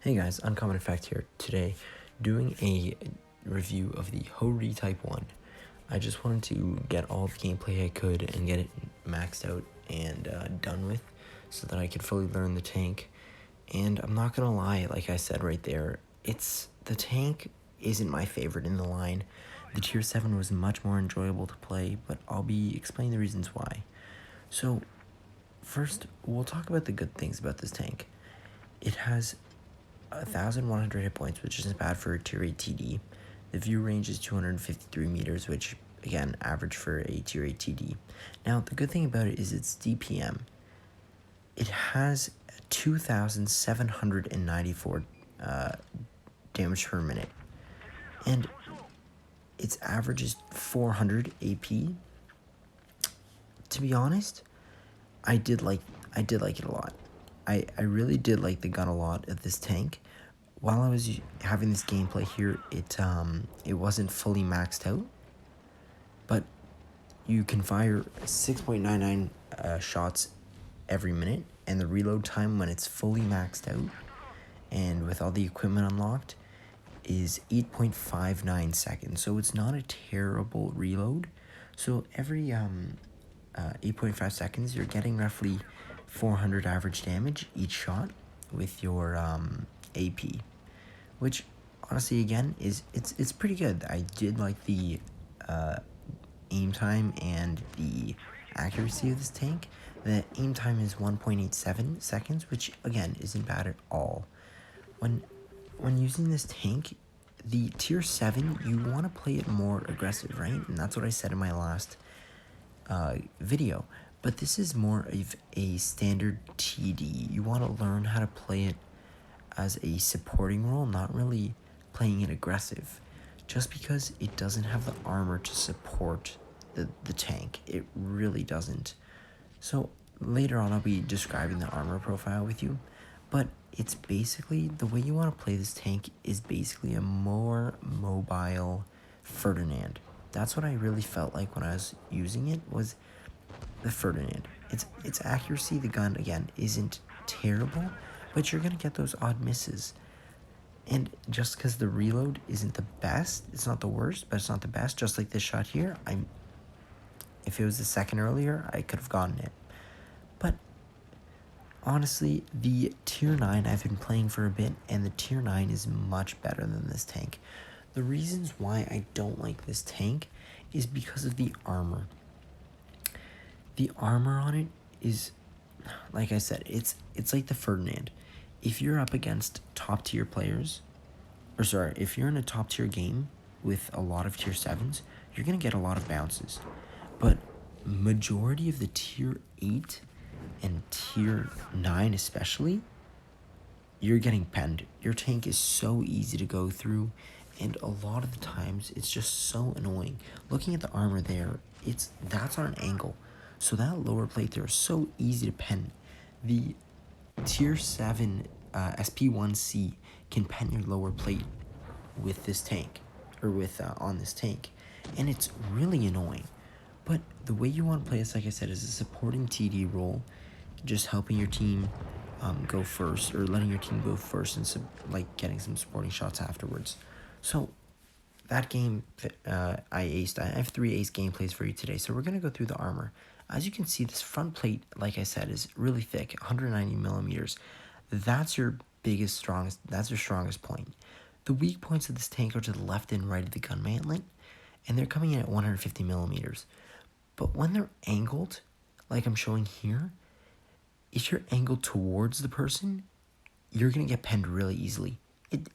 Hey guys, Uncommon Effect here. Today, doing a review of the Ho-Ri Type 1. I just wanted to get all the gameplay I could and get it maxed out and done with so that I could fully learn the tank. And I'm not gonna lie, like I said right there, the tank isn't my favorite in the line. The Tier 7 was much more enjoyable to play, but I'll be explaining the reasons why. So, first, we'll talk about the good things about this tank. It has 1,100 hit points, which isn't bad for a tier 8 TD. The view range is 253 meters, which, again, average for a tier 8 TD. Now, the good thing about it is its DPM. It has 2,794 damage per minute, and its average is 400 AP. To be honest, I did like it a lot. I really did like the gun a lot of this tank. While I was having this gameplay here, it wasn't fully maxed out, but you can fire 6.99 shots every minute, and the reload time when it's fully maxed out and with all the equipment unlocked is 8.59 seconds. So it's not a terrible reload. So every 8.5 seconds, you're getting roughly 400 average damage each shot with your AP, which honestly, again, it's pretty good. I did like the aim time and the accuracy of this tank. The aim time is 1.87 seconds, which again isn't bad at all. When using this tank, the tier 7, you want to play it more aggressive, right? And that's what I said in my last video. But this is more of a standard TD. You want to learn how to play it as a supporting role, not really playing it aggressive. Just because it doesn't have the armor to support the tank. It really doesn't. So later on I'll be describing the armor profile with you. But it's basically, the way you want to play this tank is basically a more mobile Ferdinand. That's what I really felt like when I was using it, was the Ferdinand. Its accuracy, the gun, again, isn't terrible, but you're going to get those odd misses. And just because the reload isn't the best, it's not the worst, but it's not the best, just like this shot here, if it was a second earlier, I could have gotten it. But honestly, the tier 9 I've been playing for a bit, and the tier 9 is much better than this tank. The reasons why I don't like this tank is because of the armor. The armor on it is, like I said, it's like the Ferdinand. If you're up against top tier players, if you're in a top tier game with a lot of tier 7s, you're going to get a lot of bounces. But majority of the tier 8 and tier 9 especially, you're getting penned. Your tank is so easy to go through, and a lot of the times it's just so annoying. Looking at the armor there, that's on an angle. So that lower plate there is so easy to pen. The tier 7 SP1C can pen your lower plate with this tank, or with on this tank, and it's really annoying. But the way you want to play this, like I said, is a supporting TD role, just helping your team go first, or letting your team go first, and like getting some supporting shots afterwards. So that game, I aced. I have 3 ace gameplays for you today, so we're going to go through the armor. As you can see, this front plate, like I said, is really thick, 190 millimeters. That's your strongest point. The weak points of this tank are to the left and right of the gun mantlet, and they're coming in at 150 millimeters. But when they're angled, like I'm showing here, if you're angled towards the person, you're going to get penned really easily.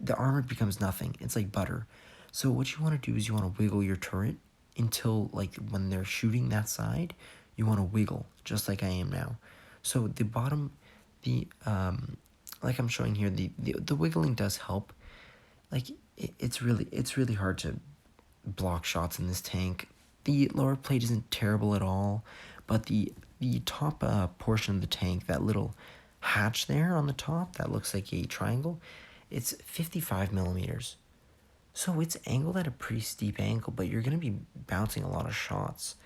The armor becomes nothing. It's like butter. So what you want to do is you want to wiggle your turret until, like, when they're shooting that side, you want to wiggle, just like I am now. So the bottom, like I'm showing here, the wiggling does help. Like, it's really hard to block shots in this tank. The lower plate isn't terrible at all, but the top portion of the tank, that little hatch there on the top that looks like a triangle, it's 55 millimeters. So it's angled at a pretty steep angle, but you're going to be bouncing a lot of shots.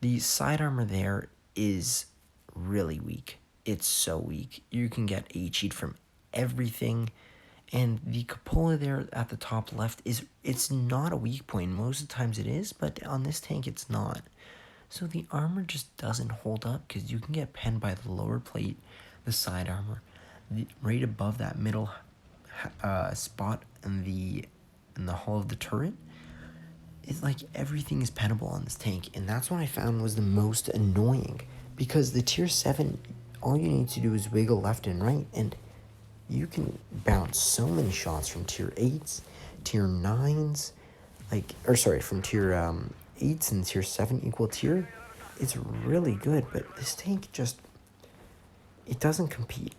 The side armor there is really weak. It's so weak. You can get a cheat from everything. And the cupola there at the top left it's not a weak point. Most of the times it is, but on this tank it's not. So the armor just doesn't hold up because you can get penned by the lower plate, the side armor, right above that middle spot in the hull of the turret. It's like everything is pennable on this tank, and that's what I found was the most annoying, because the tier 7, all you need to do is wiggle left and right, and you can bounce so many shots from tier 8s, tier 9s, from tier 8s and tier 7 equal tier. It's really good, but this tank just, it doesn't compete.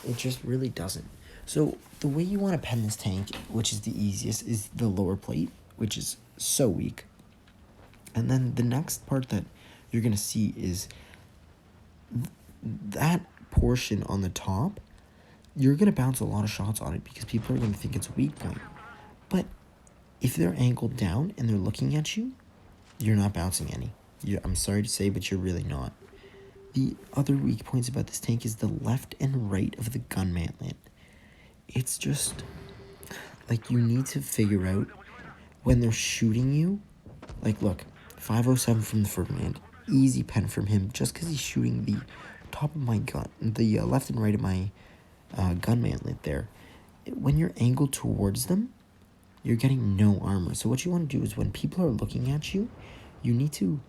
It just really doesn't. So the way you want to pen this tank, which is the easiest, is the lower plate, which is so weak. And then the next part that you're going to see is that portion on the top. You're going to bounce a lot of shots on it because people are going to think it's a weak point. But if they're angled down and they're looking at you, you're not bouncing any. I'm sorry to say, but you're really not. The other weak points about this tank is the left and right of the gun mantlet. It's just, like, you need to figure out when they're shooting you. Like, look, 507 from the Ferdinand. Easy pen from him just because he's shooting the top of my gun, the left and right of my gun mantlet there. When you're angled towards them, you're getting no armor. So what you want to do is when people are looking at you, you need to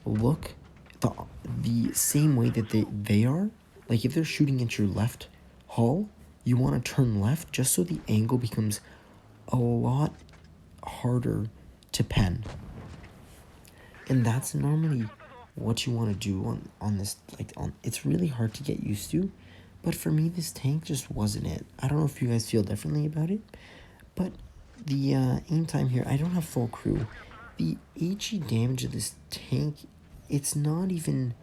look the same way that they are. Like if they're shooting at your left hull, you want to turn left just so the angle becomes a lot harder to pen. And that's normally what you want to do on this, it's really hard to get used to. But for me, this tank just wasn't it. I don't know if you guys feel differently about it, but the aim time here, I don't have full crew. The HE damage of this tank, it's not even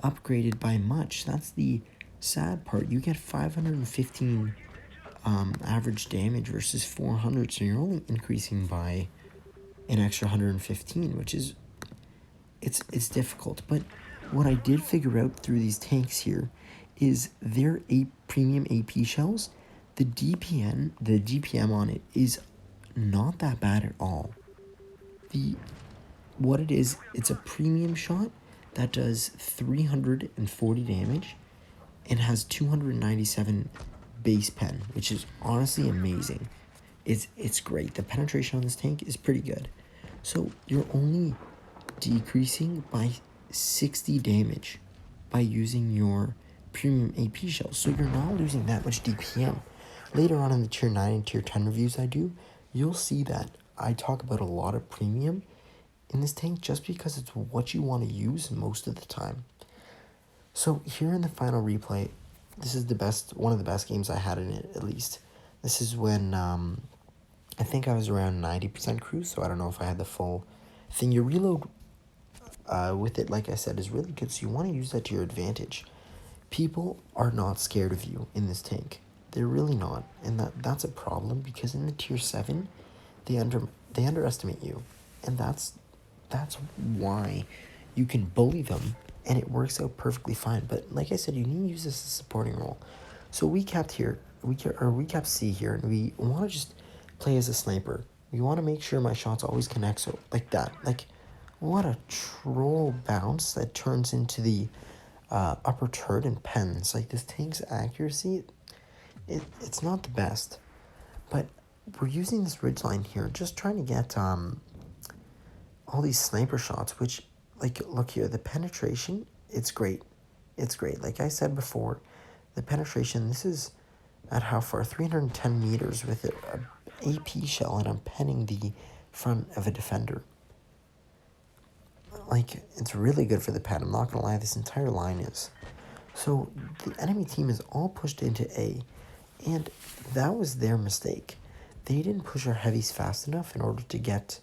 upgraded by much. That's the sad part. You get 515 average damage versus 400, so you're only increasing by an extra 115, which is, it's difficult. But what I did figure out through these tanks here is their premium AP shells, the DPM on it is not that bad at all. What it is, it's a premium shot that does 340 damage and has 297 base pen, which is honestly amazing. It's great. The penetration on this tank is pretty good. So you're only decreasing by 60 damage by using your premium AP shells, so you're not losing that much DPM. Later on in the tier 9 and tier 10 reviews I do, you'll see that I talk about a lot of premium in this tank just because it's what you want to use most of the time. So here in the final replay, this is one of the best games I had in it, at least. This is when I think I was around 90% crew, so I don't know if I had the full thing. Your reload with it, like I said, is really good, so you want to use that to your advantage. People are not scared of you in this tank. They're really not, and that's a problem because in the tier 7, they underestimate you, and that's why you can bully them, and it works out perfectly fine. But like I said, you need to use this as a supporting role. So we capped C here, and we want to just play as a sniper. We want to make sure my shots always connect, so like that. Like, what a troll bounce that turns into the upper turret and pens. Like, this tank's accuracy, it's not the best, but we're using this ridgeline here, just trying to get all these sniper shots, which, like, look here, the penetration, it's great. Like I said before, the penetration, this is at how far? 310 meters with an AP shell, and I'm penning the front of a defender. Like, it's really good for the pen. I'm not gonna lie, this entire line is. So the enemy team is all pushed into A, and that was their mistake. They didn't push our heavies fast enough in order to get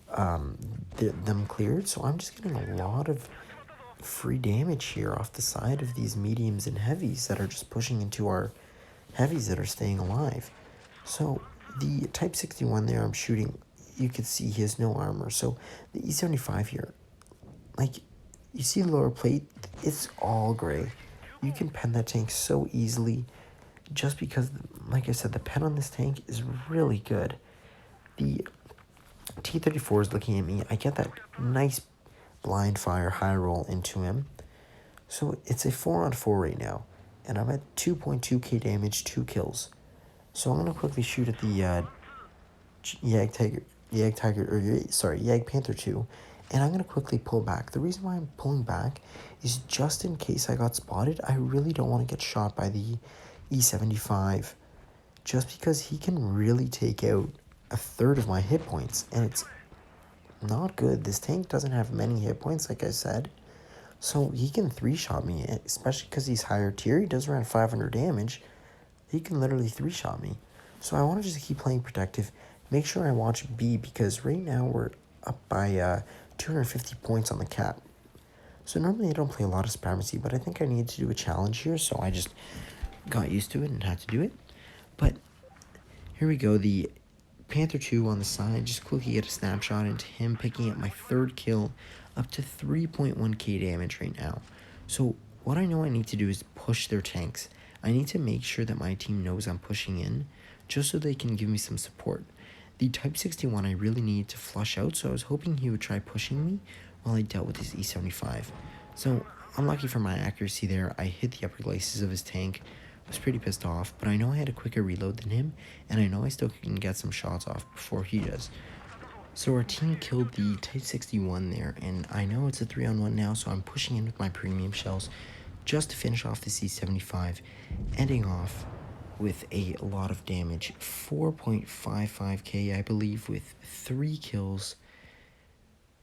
them cleared, so I'm just getting a lot of free damage here off the side of these mediums and heavies that are just pushing into our heavies that are staying alive. So the Type 61 there I'm shooting, you can see he has no armor. So the E75 here, like, you see the lower plate, it's all gray. You can pen that tank so easily just because like I said, the pen on this tank is really good. The T-34 is looking at me. I get that nice blind fire high roll into him. So it's a 4-on-4 right now. And I'm at 2.2k damage, 2 kills. So I'm going to quickly shoot at the Yag Panther 2. And I'm going to quickly pull back. The reason why I'm pulling back is just in case I got spotted. I really don't want to get shot by the E75. Just because he can really take out a third of my hit points. And it's not good. This tank doesn't have many hit points, like I said. So he can 3-shot me, especially because he's higher tier. He does around 500 damage. He can literally 3-shot me. So I want to just keep playing protective. Make sure I watch B, because right now we're up by 250 points on the cap. So normally I don't play a lot of supremacy, but I think I need to do a challenge here, so I just got used to it and had to do it. But here we go, the Panther 2 on the side, just quickly get a snapshot into him picking up my 3rd kill, up to 3.1k damage right now. So what I know I need to do is push their tanks. I need to make sure that my team knows I'm pushing in, just so they can give me some support. The Type 61 I really need to flush out, so I was hoping he would try pushing me while I dealt with his E75. So unlucky for my accuracy there, I hit the upper glacis of his tank. I was pretty pissed off, but I know I had a quicker reload than him, and I know I still can get some shots off before he does. So our team killed the Type 61 there, and I know it's a 3-on-1 now, so I'm pushing in with my premium shells just to finish off the C75, ending off with a lot of damage, 4.55k I believe, with 3 kills,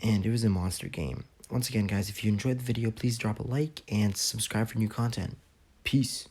and it was a monster game. Once again guys, if you enjoyed the video, please drop a like and subscribe for new content. Peace.